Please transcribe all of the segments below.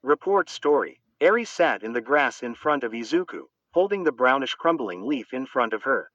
Report story. Eri sat in the grass in front of Izuku, holding the brownish crumbling leaf in front of her.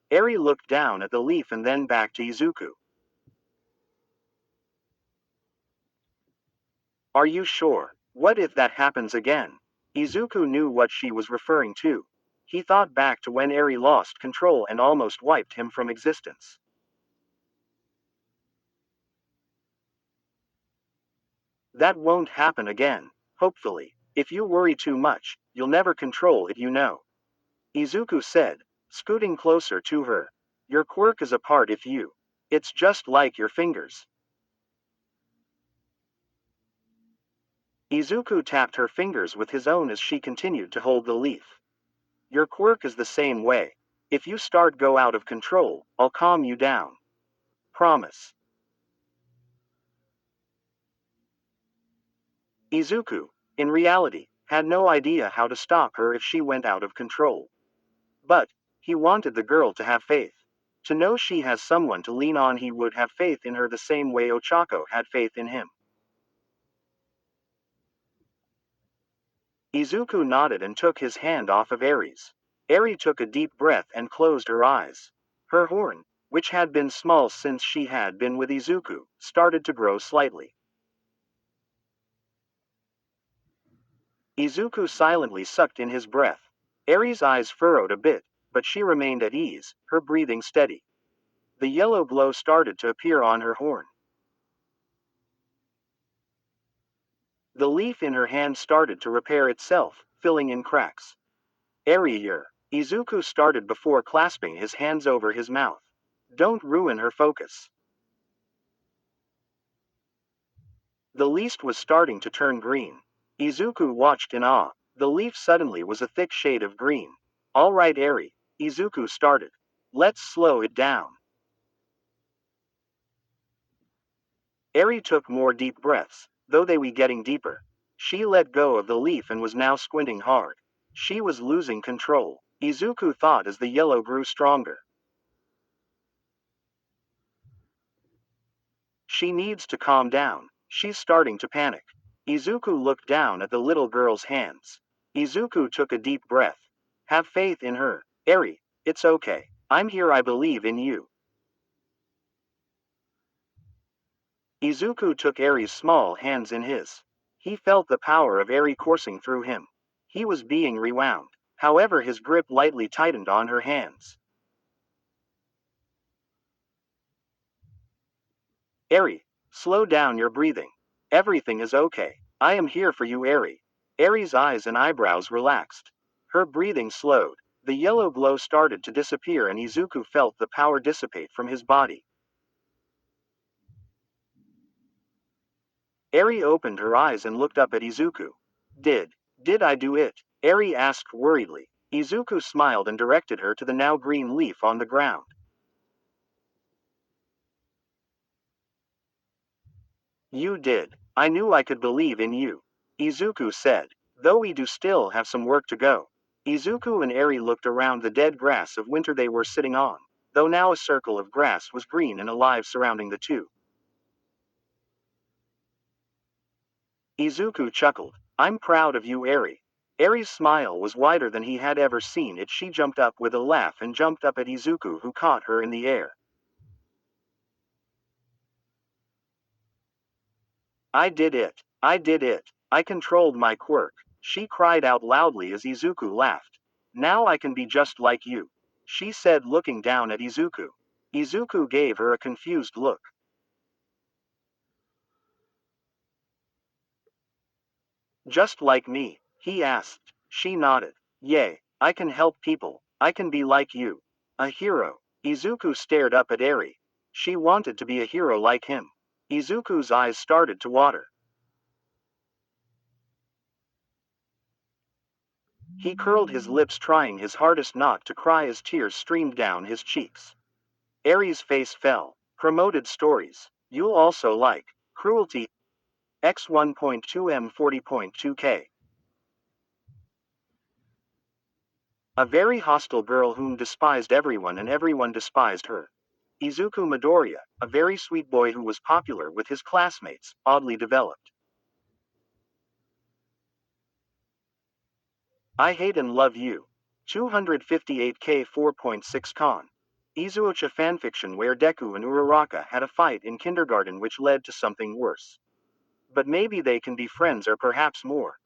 Eri looked down at the leaf and then back to Izuku. Are you sure? What if that happens again? Izuku knew what she was referring to. He thought back to when Eri lost control and almost wiped him from existence. That won't happen again, hopefully. If you worry too much, you'll never control it, you know. Izuku said, scooting closer to her. Your quirk is a part of you. It's just like your fingers. Izuku tapped her fingers with his own as she continued to hold the leaf. Your quirk is the same way. If you start go out of control, I'll calm you down. Promise. Izuku, in reality, had no idea how to stop her if she went out of control. But, he wanted the girl to have faith. To know she has someone to lean on, he would have faith in her the same way Ochako had faith in him. Izuku nodded and took his hand off of Eri's. Eri took a deep breath and closed her eyes. Her horn, which had been small since she had been with Izuku, started to grow slightly. Izuku silently sucked in his breath. Eri's eyes furrowed a bit, but she remained at ease, her breathing steady. The yellow glow started to appear on her horn. The leaf in her hand started to repair itself, filling in cracks. Eri, Izuku started before clasping his hands over his mouth. Don't ruin her focus. The leaf was starting to turn green. Izuku watched in awe. The leaf suddenly was a thick shade of green. All right, Eri, Izuku started. Let's slow it down. Eri took more deep breaths, though they were getting deeper. She let go of the leaf and was now squinting hard. She was losing control, Izuku thought as the yellow grew stronger. She needs to calm down. She's starting to panic. Izuku looked down at the little girl's hands. Izuku took a deep breath. Have faith in her. Eri, it's okay. I'm here, I believe in you. Izuku took Eri's small hands in his. He felt the power of Eri coursing through him. He was being rewound. However, his grip lightly tightened on her hands. Eri, slow down your breathing. Everything is okay. I am here for you, Eri. Eri's eyes and eyebrows relaxed. Her breathing slowed. The yellow glow started to disappear and Izuku felt the power dissipate from his body. Eri opened her eyes and looked up at Izuku. Did I do it? Eri asked worriedly. Izuku smiled and directed her to the now green leaf on the ground. You did. I knew I could believe in you. Izuku said. Though we do still have some work to go. Izuku and Eri looked around the dead grass of winter they were sitting on, though now a circle of grass was green and alive surrounding the two. Izuku chuckled. I'm proud of you, Eri. Eri's smile was wider than he had ever seen it. She jumped up with a laugh and jumped up at Izuku, who caught her in the air. I did it. I did it. I controlled my quirk. She cried out loudly as Izuku laughed. Now I can be just like you, she said, looking down at Izuku. Izuku gave her a confused look. Just like me? He asked. She nodded. Yay, I can help people. I can be like you. A hero. Izuku stared up at Eri. She wanted to be a hero like him. Izuku's eyes started to water. He curled his lips, trying his hardest not to cry as tears streamed down his cheeks. Eri's face fell. Promoted stories. You'll also like Cruelty X 1.2M 40.2K. A very hostile girl whom despised everyone and everyone despised her. Izuku Midoriya, a very sweet boy who was popular with his classmates, oddly developed. I hate and love you. 258K 4.6 Con. IzuOcha fanfiction where Deku and Uraraka had a fight in kindergarten which led to something worse. But maybe they can be friends or perhaps more.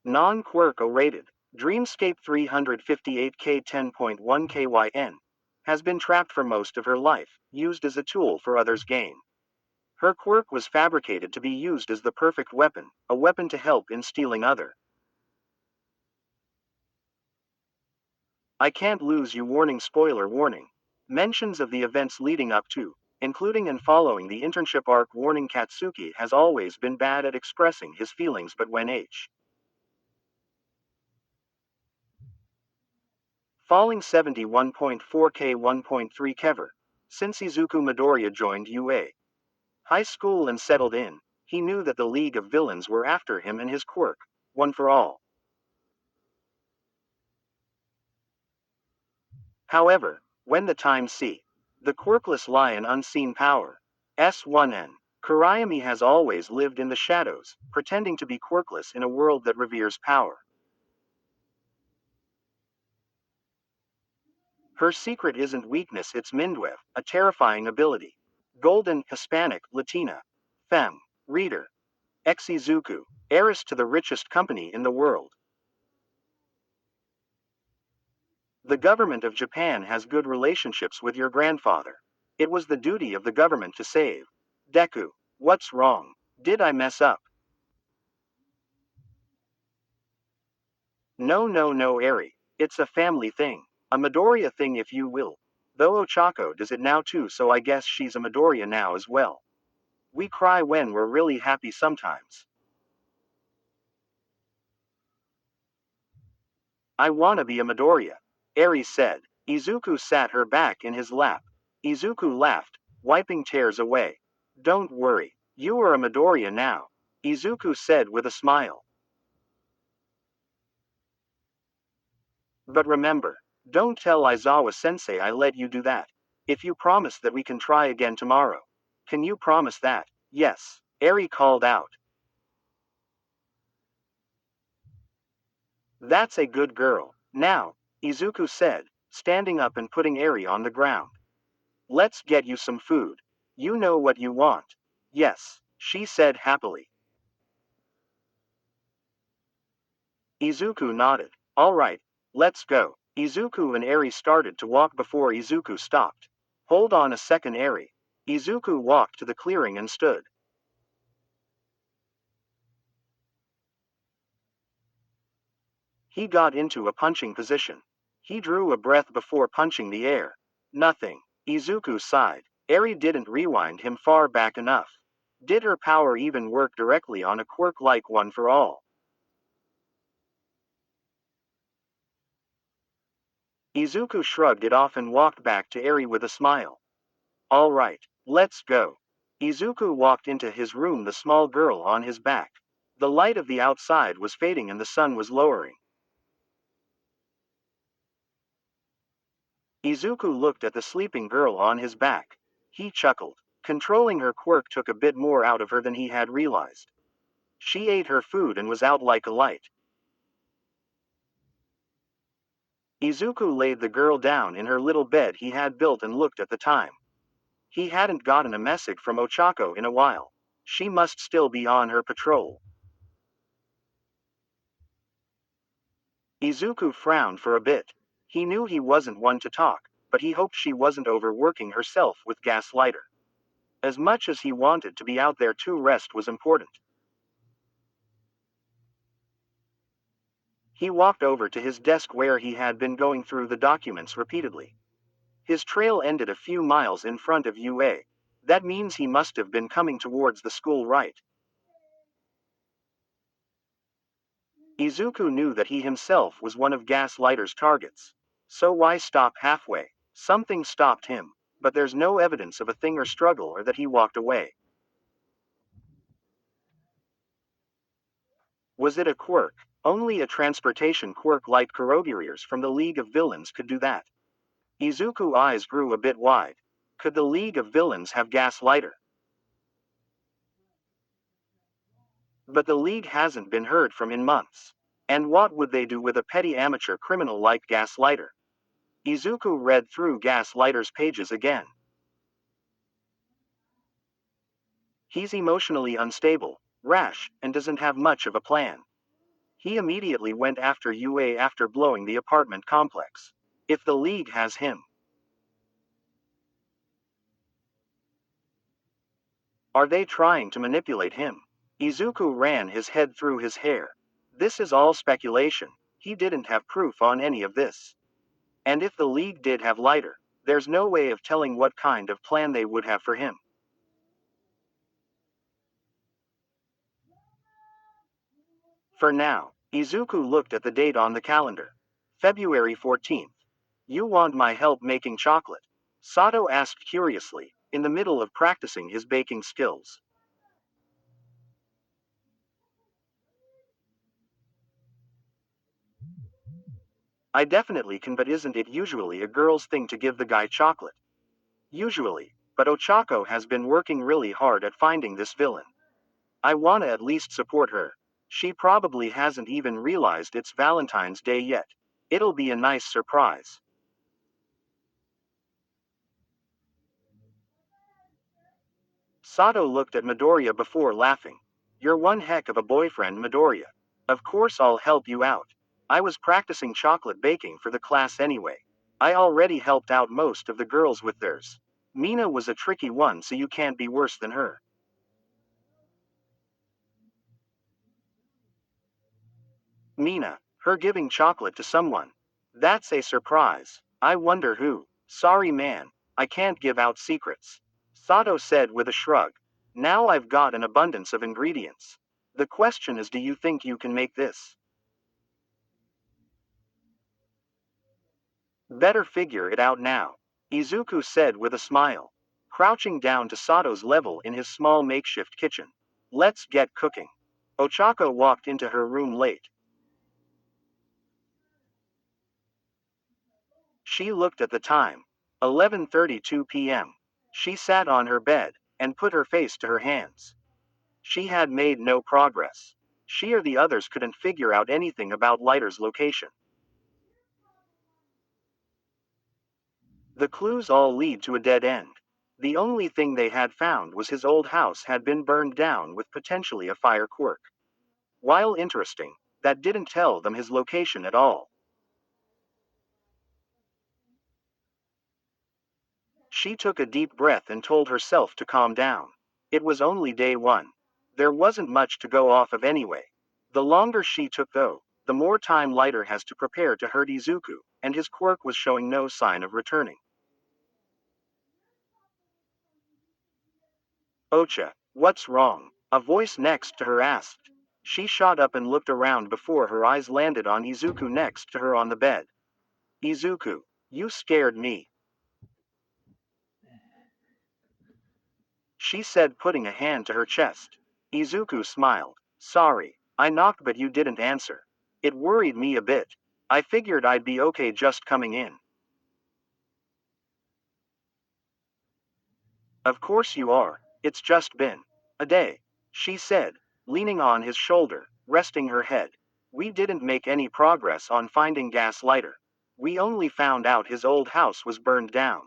Non-quirk rated. Dreamscape 358K 10.1 KYN. Has been trapped for most of her life, used as a tool for others' gain. Her quirk was fabricated to be used as the perfect weapon, a weapon to help in stealing other. I can't lose you warning spoiler warning. Mentions of the events leading up to, including and following the internship arc warning Katsuki has always been bad at expressing his feelings but when H. Falling 71.4K 1.3 Kever. Since Izuku Midoriya joined UA High School and settled in, he knew that the League of Villains were after him and his quirk, one for all. However, when the time C. The quirkless lion unseen power. S1N. Kurayami has always lived in the shadows, pretending to be quirkless in a world that reveres power. Her secret isn't weakness, it's Mindwef, a terrifying ability. Golden, Hispanic, Latina. Femme. Reader. Exizuku. Heiress to the richest company in the world. The government of Japan has good relationships with your grandfather. It was the duty of the government to save. Deku. What's wrong? Did I mess up? No, no, no, Eri. It's a family thing. A Midoriya thing, if you will. Though Ochako does it now too, so I guess she's a Midoriya now as well. We cry when we're really happy sometimes. I wanna be a Midoriya. Eri said. Izuku sat her back in his lap. Izuku laughed, wiping tears away. Don't worry, you are a Midoriya now. Izuku said with a smile. But remember, don't tell Aizawa sensei I let you do that. If you promise that we can try again tomorrow. Can you promise that? Yes, Eri called out. That's a good girl. Now, Izuku said, standing up and putting Eri on the ground. Let's get you some food. You know what you want. Yes, she said happily. Izuku nodded. All right, let's go. Izuku and Eri started to walk before Izuku stopped. Hold on a second, Eri. Izuku walked to the clearing and stood. He got into a punching position. He drew a breath before punching the air. Nothing. Izuku sighed. Eri didn't rewind him far back enough. Did her power even work directly on a quirk like one for all? Izuku shrugged it off and walked back to Eri with a smile. All right, let's go. Izuku walked into his room, the small girl on his back. The light of the outside was fading and the sun was lowering. Izuku looked at the sleeping girl on his back. He chuckled. Controlling her quirk took a bit more out of her than he had realized. She ate her food and was out like a light. Izuku laid the girl down in her little bed he had built and looked at the time. He hadn't gotten a message from Ochako in a while. She must still be on her patrol. Izuku frowned for a bit. He knew he wasn't one to talk, but he hoped she wasn't overworking herself with gaslighter. As much as he wanted to be out there too, rest was important. He walked over to his desk where he had been going through the documents repeatedly. His trail ended a few miles in front of UA. That means he must have been coming towards the school, right? Izuku knew that he himself was one of Gaslighter's targets. So why stop halfway? Something stopped him, but there's no evidence of a thing or struggle or that he walked away. Was it a quirk? Only a transportation quirk like Kurogiri's from the League of Villains could do that. Izuku's eyes grew a bit wide. Could the League of Villains have Gaslighter? But the League hasn't been heard from in months. And what would they do with a petty amateur criminal like Gaslighter? Izuku read through Gaslighter's pages again. He's emotionally unstable, rash, and doesn't have much of a plan. He immediately went after UA after blowing the apartment complex. If the League has him, are they trying to manipulate him? Izuku ran his head through his hair. This is all speculation. He didn't have proof on any of this. And if the League did have Lighter, there's no way of telling what kind of plan they would have for him. For now, Izuku looked at the date on the calendar. February 14th. You want my help making chocolate? Sato asked curiously, in the middle of practicing his baking skills. I definitely can, but isn't it usually a girl's thing to give the guy chocolate? Usually, but Ochako has been working really hard at finding this villain. I wanna at least support her. She probably hasn't even realized it's Valentine's Day yet. It'll be a nice surprise. Sato looked at Midoriya before laughing. You're one heck of a boyfriend, Midoriya. Of course I'll help you out. I was practicing chocolate baking for the class anyway. I already helped out most of the girls with theirs. Mina was a tricky one, so you can't be worse than her. Mina, her giving chocolate to someone. That's a surprise. I wonder who. Sorry man, I can't give out secrets. Sato said with a shrug. Now I've got an abundance of ingredients. The question is, do you think you can make this? Better figure it out now, Izuku said with a smile, crouching down to Sato's level in his small makeshift kitchen. Let's get cooking. Ochako walked into her room late. She looked at the time. 11:32 p.m. She sat on her bed and put her face to her hands. She had made no progress. She or the others couldn't figure out anything about Lighter's location. The clues all lead to a dead end. The only thing they had found was his old house had been burned down with potentially a fire quirk. While interesting, that didn't tell them his location at all. She took a deep breath and told herself to calm down. It was only day one. There wasn't much to go off of anyway. The longer she took though, the more time Lighter has to prepare to hurt Izuku, and his quirk was showing no sign of returning. Ocha, what's wrong? A voice next to her asked. She shot up and looked around before her eyes landed on Izuku next to her on the bed. Izuku, you scared me, she said, putting a hand to her chest. Izuku smiled. Sorry, I knocked but you didn't answer. It worried me a bit. I figured I'd be okay just coming in. Of course you are, it's just been a day, she said, leaning on his shoulder, resting her head. We didn't make any progress on finding Gaslighter. We only found out his old house was burned down.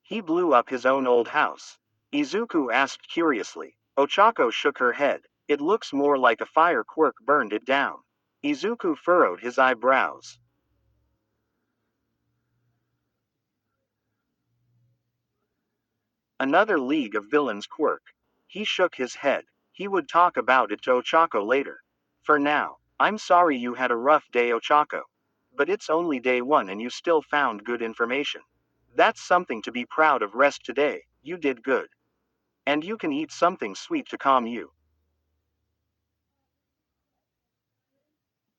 He blew up his own old house? Izuku asked curiously. Ochako shook her head. It looks more like a fire quirk burned it down. Izuku furrowed his eyebrows. Another League of Villains quirk. He shook his head. He would talk about it to Ochako later. For now, I'm sorry you had a rough day, Ochako. But it's only day one and you still found good information. That's something to be proud of. Rest today, you did good. And you can eat something sweet to calm you.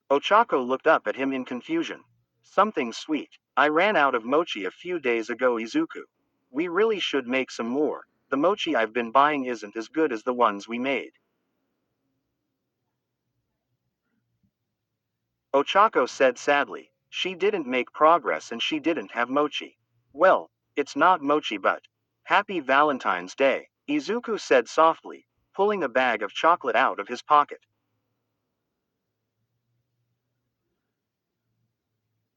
Ochako looked up at him in confusion. Something sweet. I ran out of mochi a few days ago, Izuku. We really should make some more. The mochi I've been buying isn't as good as the ones we made. Ochako said sadly. She didn't make progress and she didn't have mochi. Well, it's not mochi but. Happy Valentine's Day. Izuku said softly, pulling a bag of chocolate out of his pocket.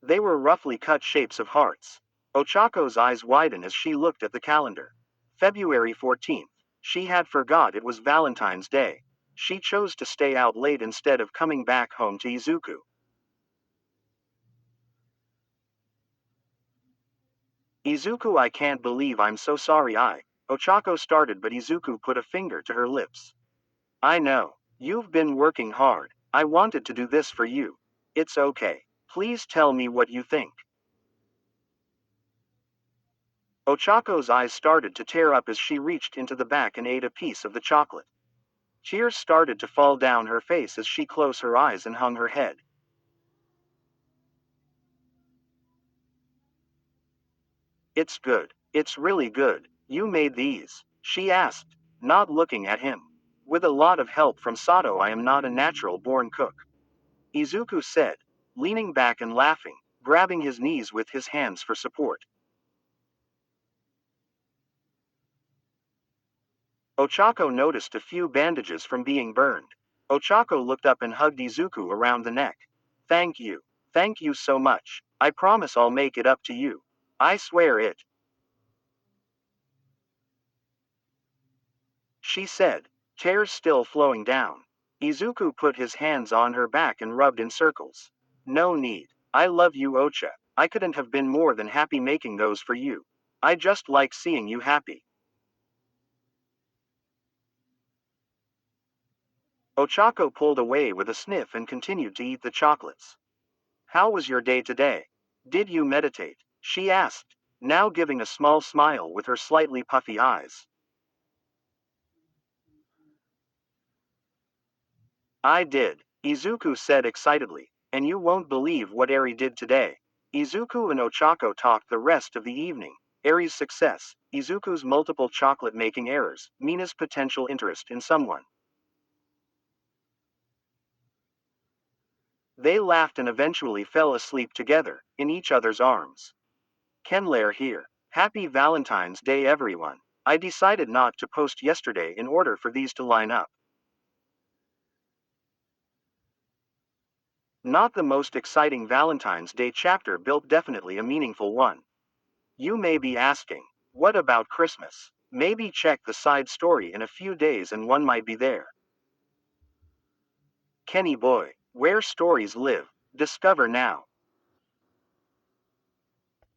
They were roughly cut shapes of hearts. Ochako's eyes widened as she looked at the calendar. February 14th. She had forgot it was Valentine's Day. She chose to stay out late instead of coming back home to Izuku. Izuku, I can't believe I'm so sorry. Ochako started, but Izuku put a finger to her lips. I know. You've been working hard. I wanted to do this for you. It's okay. Please tell me what you think. Ochako's eyes started to tear up as she reached into the back and ate a piece of the chocolate. Tears started to fall down her face as she closed her eyes and hung her head. It's good. It's really good. You made these? She asked, not looking at him. With a lot of help from Sato. I am not a natural born cook, Izuku said, leaning back and laughing, grabbing his knees with his hands for support. Ochako noticed a few bandages from being burned. Ochako looked up and hugged Izuku around the neck. Thank you. Thank you so much. I promise I'll make it up to you. I swear it, she said, tears still flowing down. Izuku put his hands on her back and rubbed in circles. No need. I love you, Ocha. I couldn't have been more than happy making those for you. I just like seeing you happy. Ochako pulled away with a sniff and continued to eat the chocolates. How was your day today? Did you meditate? She asked, now giving a small smile with her slightly puffy eyes. I did, Izuku said excitedly, and you won't believe what Eri did today. Izuku and Ochako talked the rest of the evening. Eri's success, Izuku's multiple chocolate making errors, Mina's potential interest in someone. They laughed and eventually fell asleep together, in each other's arms. Kenlair here. Happy Valentine's Day, everyone. I decided not to post yesterday in order for these to line up. Not the most exciting Valentine's Day chapter built, definitely a meaningful one. You may be asking, what about Christmas? Maybe check the side story in a few days and one might be there. Kenny Boy, where stories live. Discover now.